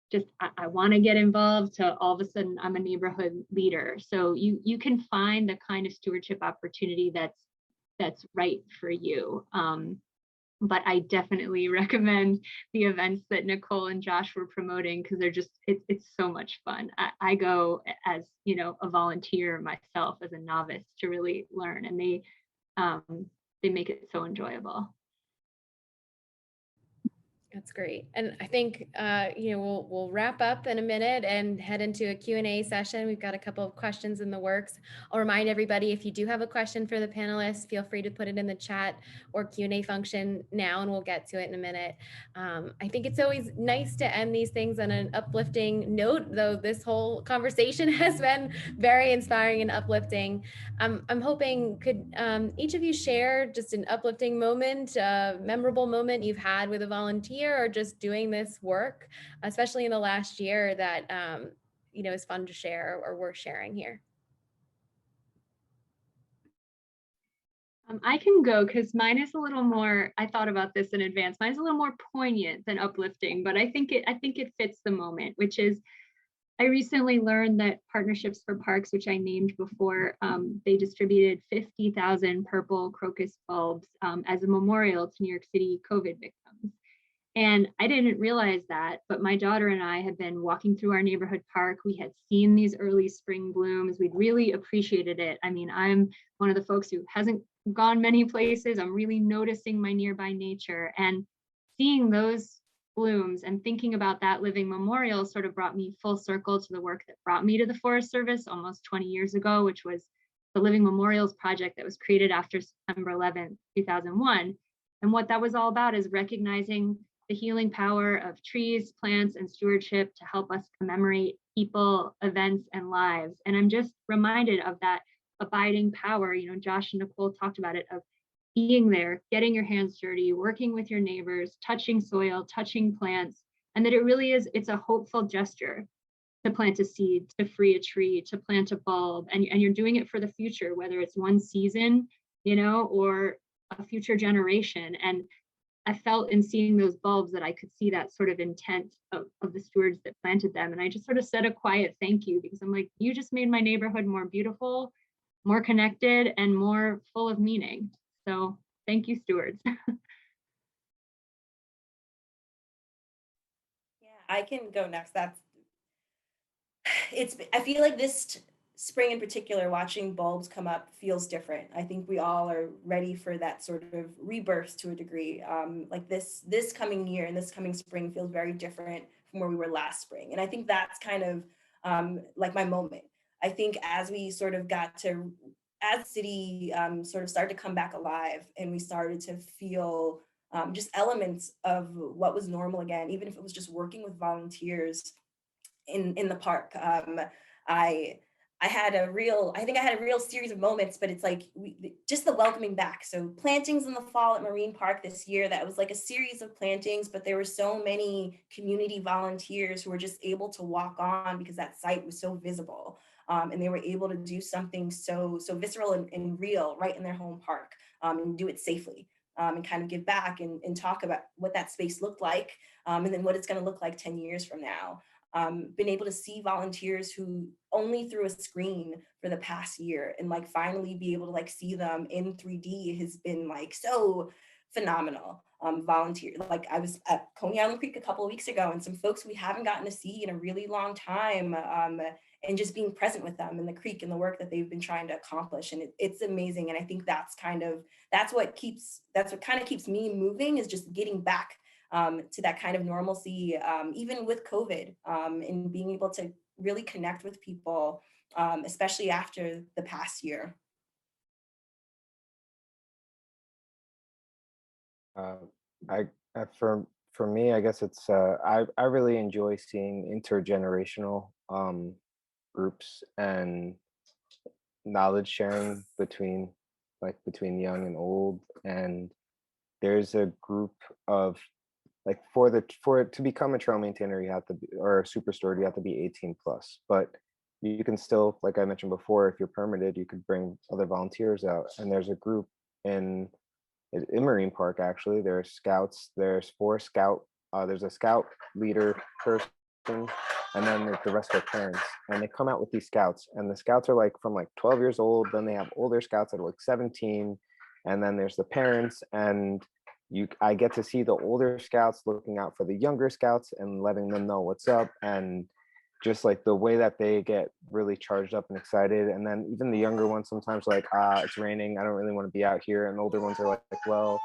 just I want to get involved to all of a sudden I'm a neighborhood leader. So you can find the kind of stewardship opportunity that's right for you. But I definitely recommend the events that Nicole and Josh were promoting, because they're just it's so much fun. I go as a volunteer myself, as a novice, to really learn, and they make it so enjoyable. That's great. And I think, we'll wrap up in a minute and head into a Q&A session. We've got a couple of questions in the works. I'll remind everybody, if you do have a question for the panelists, feel free to put it in the chat or Q&A function now, and we'll get to it in a minute. I think it's always nice to end these things on an uplifting note, though this whole conversation has been very inspiring and uplifting. I'm hoping, could each of you share just an uplifting moment, a memorable moment you've had with a volunteer or just doing this work, especially in the last year, that is fun to share or worth sharing here? I can go, because mine is a little more, I thought about this in advance, mine's a little more poignant than uplifting, but I think it fits the moment, which is I recently learned that Partnerships for Parks, which I named before, they distributed 50,000 purple crocus bulbs as a memorial to New York City COVID victims. And I didn't realize that, but my daughter and I had been walking through our neighborhood park. We had seen these early spring blooms. We'd really appreciated it. I mean, I'm one of the folks who hasn't gone many places. I'm really noticing my nearby nature, and seeing those blooms and thinking about that living memorial sort of brought me full circle to the work that brought me to the Forest Service almost 20 years ago, which was the Living Memorials Project that was created after September 11th, 2001. And what that was all about is recognizing the healing power of trees, plants, and stewardship to help us commemorate people, events, and lives. And I'm just reminded of that abiding power. Josh and Nicole talked about it, of being there, getting your hands dirty, working with your neighbors, touching soil, touching plants, and that it really is, it's a hopeful gesture to plant a seed, to free a tree, to plant a bulb, and you're doing it for the future, whether it's one season, or a future generation. And I felt in seeing those bulbs that I could see that sort of intent of the stewards that planted them. And I just sort of said a quiet thank you, because I'm like, you just made my neighborhood more beautiful, more connected, and more full of meaning. So thank you, stewards. Yeah, I can go next. I feel like this spring in particular, watching bulbs come up feels different. I think we all are ready for that sort of rebirth to a degree. Like this coming year and this coming spring feels very different from where we were last spring. And I think that's kind of like my moment. I think as we sort of got to, as the city sort of started to come back alive and we started to feel just elements of what was normal again, even if it was just working with volunteers in the park. I had a real, I think I had a real series of moments, but it's like just the welcoming back. So plantings in the fall at Marine Park this year, that was like a series of plantings, but there were so many community volunteers who were just able to walk on because that site was so visible. And they were able to do something so visceral and real right in their home park, and do it safely. And kind of give back and talk about what that space looked like, and then what it's going to look like 10 years from now. Been able to see volunteers who only through a screen for the past year, and like finally be able to like see them in 3D has been like so phenomenal. Volunteer, like I was at Coney Island Creek a couple of weeks ago, and some folks we haven't gotten to see in a really long time, and just being present with them in the creek and the work that they've been trying to accomplish. And it's amazing. And I think that's what kind of keeps me moving, is just getting back to that kind of normalcy, even with COVID, and being able to really connect with people, especially after the past year. For me, I guess it's I really enjoy seeing intergenerational groups and knowledge sharing between young and old. And there's a group of like for it to become a trail maintainer, you have to be, or a super steward, you have to be 18 plus. But you can still, like I mentioned before, if you're permitted, you could bring other volunteers out. And there's a group in Marine Park, actually. There's scouts, there's there's a scout leader person, and then the rest are parents. And they come out with these scouts, and the scouts are like from like 12 years old. Then they have older scouts that are like 17, and then there's the parents. And I get to see the older scouts looking out for the younger scouts and letting them know what's up, and just like the way that they get really charged up and excited. And then even the younger ones sometimes like, it's raining, I don't really want to be out here. And older ones are like, well,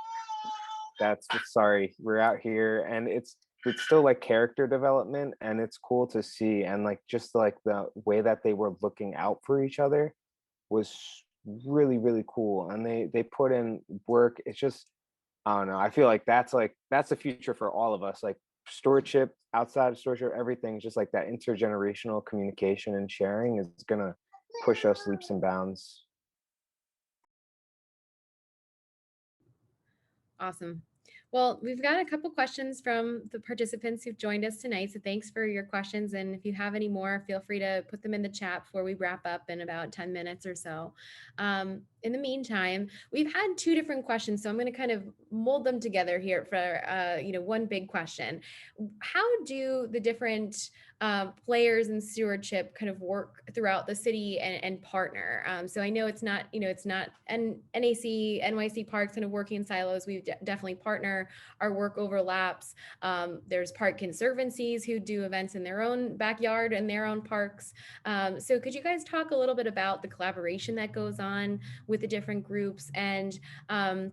sorry, we're out here. And it's still like character development, and it's cool to see. And like just like the way that they were looking out for each other was really, really cool. And they put in work. It's just, I don't know, I feel like that's the future for all of us. Like stewardship, outside of stewardship, everything, just like that intergenerational communication and sharing is gonna push us leaps and bounds. Awesome. Well, we've got a couple questions from the participants who've joined us tonight. So thanks for your questions. And if you have any more, feel free to put them in the chat before we wrap up in about 10 minutes or so. In the meantime, we've had two different questions, so I'm going to kind of mold them together here for one big question. How do the different players in stewardship kind of work throughout the city and partner? So I know it's not NAC, NYC Parks kind of working in silos. We definitely partner. Our work overlaps. There's park conservancies who do events in their own backyard and their own parks. So could you guys talk a little bit about the collaboration that goes on with the different groups? And I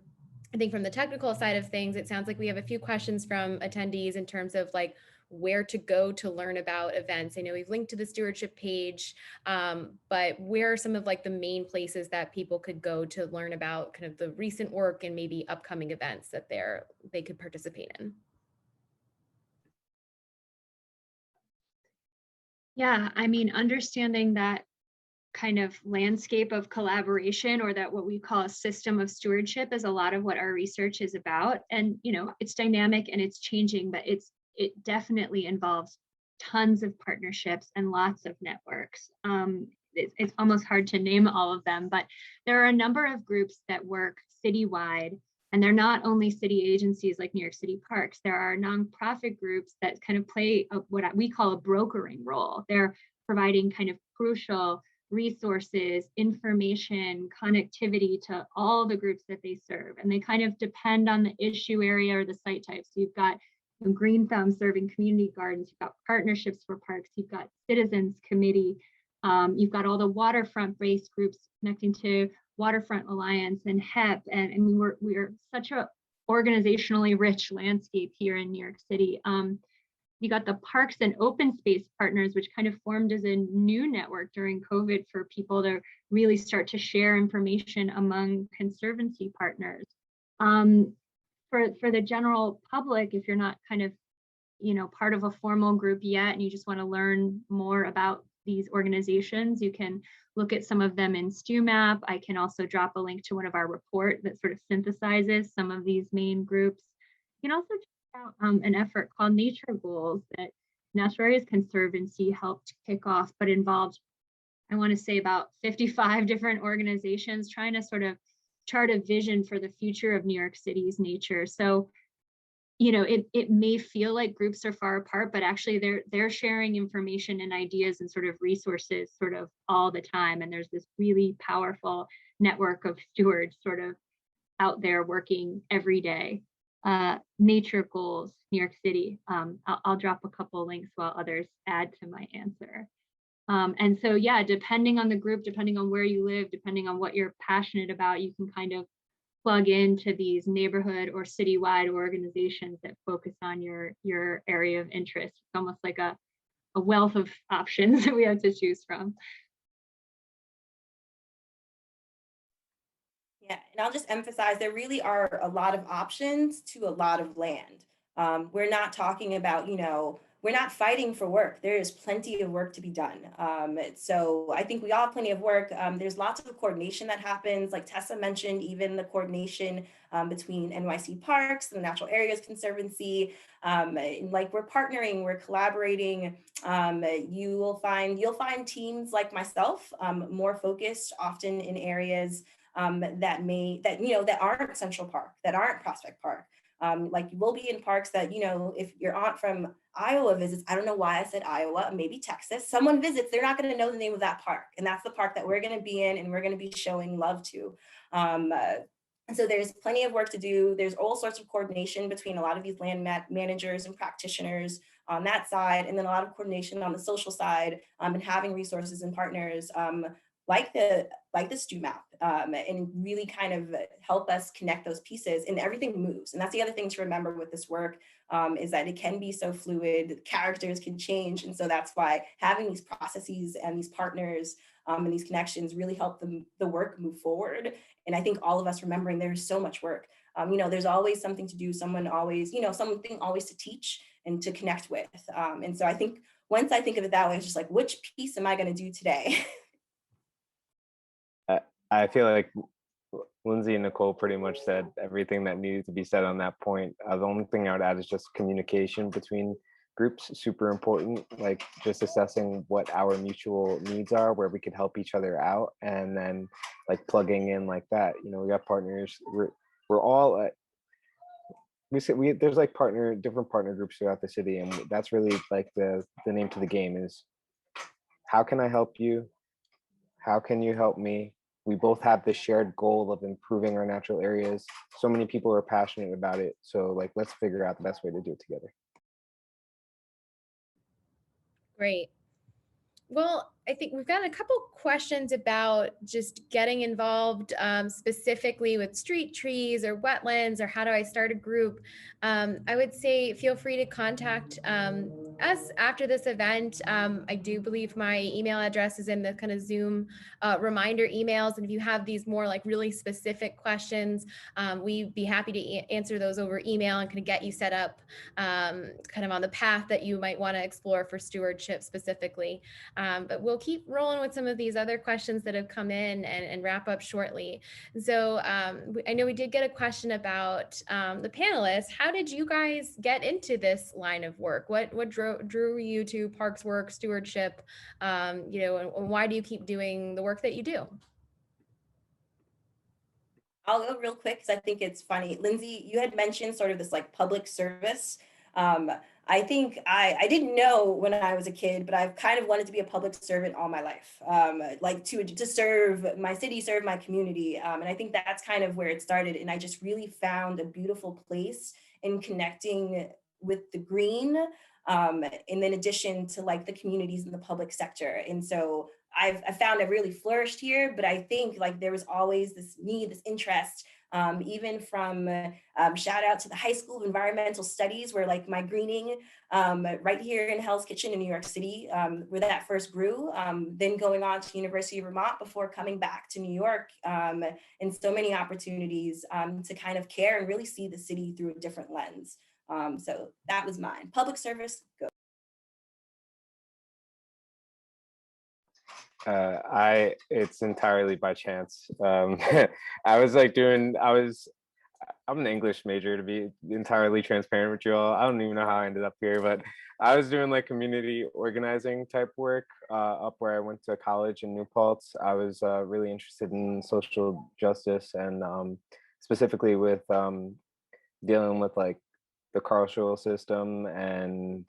think from the technical side of things, it sounds like we have a few questions from attendees in terms of like where to go to learn about events. I know we've linked to the stewardship page, but where are some of like the main places that people could go to learn about kind of the recent work and maybe upcoming events that they could participate in? Yeah, I mean, understanding that kind of landscape of collaboration, or that what we call a system of stewardship, is a lot of what our research is about. And it's dynamic and it's changing, but it definitely involves tons of partnerships and lots of networks. It's almost hard to name all of them, but there are a number of groups that work citywide. And they're not only city agencies like New York City Parks. There are nonprofit groups that kind of play what we call a brokering role. They're providing kind of crucial resources, information, connectivity to all the groups that they serve. And they kind of depend on the issue area or the site type. So you've got Green Thumb serving community gardens, you've got partnerships for parks, you've got citizens committee You've got all the waterfront-based groups connecting to Waterfront Alliance and HEP, and I mean, we're such a organizationally rich landscape here in New York City. You got the parks and open space partners, which kind of formed as a new network during COVID for people to really start to share information among conservancy partners. For the general public, if you're not kind of, part of a formal group yet, and you just want to learn more about these organizations, you can look at some of them in StewMap. I can also drop a link to one of our report that sort of synthesizes some of these main groups. You can also check out an effort called Nature Goals that Natural Areas Conservancy helped kick off, but involved, I want to say, about 55 different organizations trying to sort of chart a vision for the future of New York City's nature. So, it may feel like groups are far apart, but actually they're sharing information and ideas and sort of resources sort of all the time. And there's this really powerful network of stewards sort of out there working every day. Nature Goals, New York City. I'll drop a couple links while others add to my answer. And so, yeah, depending on the group, depending on where you live, depending on what you're passionate about, you can kind of plug into these neighborhood or citywide organizations that focus on your area of interest. It's almost like a wealth of options that we have to choose from. Yeah, and I'll just emphasize there really are a lot of options to a lot of land. We're not talking about, we're not fighting for work. There is plenty of work to be done. So I think we all have plenty of work. There's lots of coordination that happens. Like Tessa mentioned, even the coordination between NYC Parks, the Natural Areas Conservancy, like we're partnering, we're collaborating. You'll find teams like myself, more focused often in areas that aren't Central Park, that aren't Prospect Park. Like we'll be in parks that, if your aunt from Iowa visits, I don't know why I said Iowa, maybe Texas, someone visits, they're not going to know the name of that park. And that's the park that we're going to be in and we're going to be showing love to. And so there's plenty of work to do. There's all sorts of coordination between a lot of these land managers and practitioners on that side, and then a lot of coordination on the social side, and having resources and partners like the StewMap, and really kind of help us connect those pieces, and everything moves. And that's the other thing to remember with this work, is that it can be so fluid, characters can change. And so that's why having these processes and these partners and these connections really help the work move forward. And I think all of us remembering there's so much work. There's always something to do, something always to teach and to connect with. And so I think once I think of it that way, it's just like, which piece am I going to do today? I feel like Lindsay and Nicole pretty much said everything that needed to be said on that point. The only thing I would add is just communication between groups, super important, like just assessing what our mutual needs are, where we could help each other out, and then like plugging in like that. We got partners, we're all there's like different partner groups throughout the city, and that's really like the name to the game is, how can I help you? How can you help me? We both have the shared goal of improving our natural areas. So many people are passionate about it. So like, let's figure out the best way to do it together. Great. Well, I think we've got a couple questions about just getting involved specifically with street trees or wetlands, or how do I start a group? I would say feel free to contact us after this event. I do believe my email address is in the kind of Zoom reminder emails. And if you have these more like really specific questions, we'd be happy to answer those over email and kind of get you set up kind of on the path that you might want to explore for stewardship specifically. But we'll keep rolling with some of these other questions that have come in and wrap up shortly. So I know we did get a question about the panelists. How did you guys get into this line of work? What drew you to Parks Work Stewardship? And why do you keep doing the work that you do? I'll go real quick because I think it's funny. Lindsay, you had mentioned sort of this like public service. I think I didn't know when I was a kid, but I've kind of wanted to be a public servant all my life, like to serve my city, serve my community. And I think that's kind of where it started. And I just really found a beautiful place in connecting with the green, and in addition to like the communities in the public sector. And so I found I've really flourished here, but I think like there was always this need, this interest, even from shout out to the High School of Environmental Studies, where like my greening right here in Hell's Kitchen in New York City, where that first grew, then going on to University of Vermont before coming back to New York, and so many opportunities to kind of care and really see the city through a different lens. So that was mine. Public service, go. It's entirely by chance. I'm an English major, to be entirely transparent with you all. I don't even know how I ended up here, but I was doing like community organizing type work up where I went to college in New Paltz. I was really interested in social justice and specifically with dealing with like the carceral system and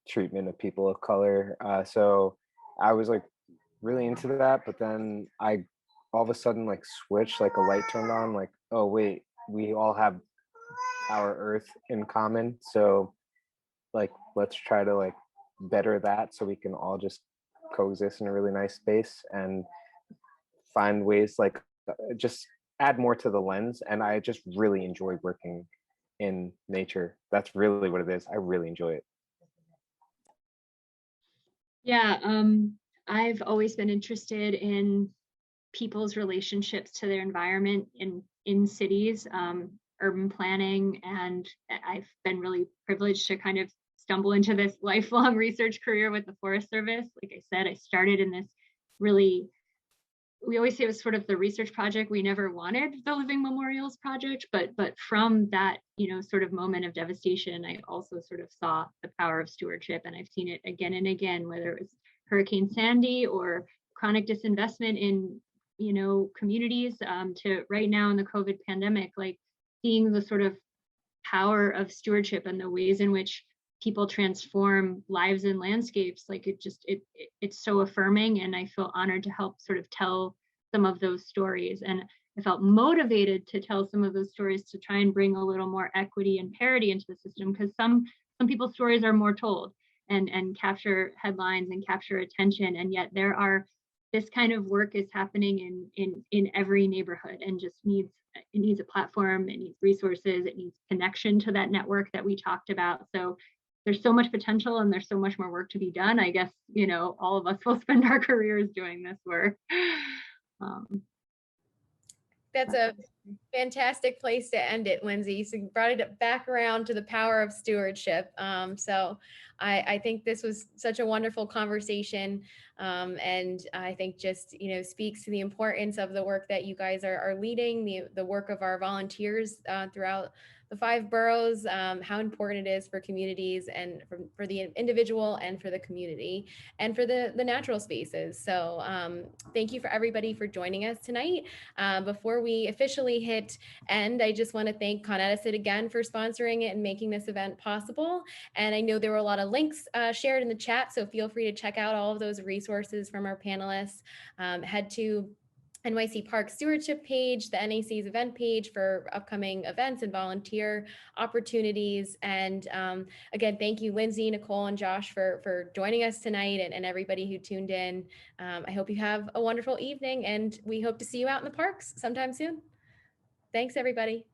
treatment of people of color. So I was like really into that, but then I all of a sudden like switched, like a light turned on, like, oh wait, we all have our earth in common, so like let's try to like better that so we can all just coexist in a really nice space and find ways like just add more to the lens. And I just really enjoy working in nature. That's really what it is. I really enjoy it. Yeah, I've always been interested in people's relationships to their environment in cities, urban planning, and I've been really privileged to kind of stumble into this lifelong research career with the Forest Service. Like I said, I started in this really, we always say it was sort of the research project. We never wanted the Living Memorials project, but from that, sort of moment of devastation, I also sort of saw the power of stewardship, and I've seen it again and again, whether it was Hurricane Sandy or chronic disinvestment in communities, to right now in the COVID pandemic, like seeing the sort of power of stewardship and the ways in which people transform lives and landscapes. Like it's so affirming, and I feel honored to help sort of tell some of those stories. And I felt motivated to tell some of those stories to try and bring a little more equity and parity into the system, because some people's stories are more told and capture headlines and capture attention, and yet this kind of work is happening in every neighborhood, and just needs a platform, it needs resources, it needs connection to that network that we talked about. So there's so much potential and there's so much more work to be done. I guess, all of us will spend our careers doing this work. That's a fantastic place to end it, Lindsay. So you brought it back around to the power of stewardship. So I think this was such a wonderful conversation. And I think just, speaks to the importance of the work that you guys are leading, the work of our volunteers throughout the 5 boroughs, how important it is for communities and for the individual and for the community and for the natural spaces. So thank you for everybody for joining us tonight. Before we officially hit end, I just want to thank Con Edison again for sponsoring it and making this event possible. And I know there were a lot of links shared in the chat, so feel free to check out all of those resources from our panelists. Head to NYC Park Stewardship page, the NAC's event page for upcoming events and volunteer opportunities. And again, thank you, Lindsay, Nicole, and Josh for joining us tonight, and everybody who tuned in. I hope you have a wonderful evening, and we hope to see you out in the parks sometime soon. Thanks, everybody.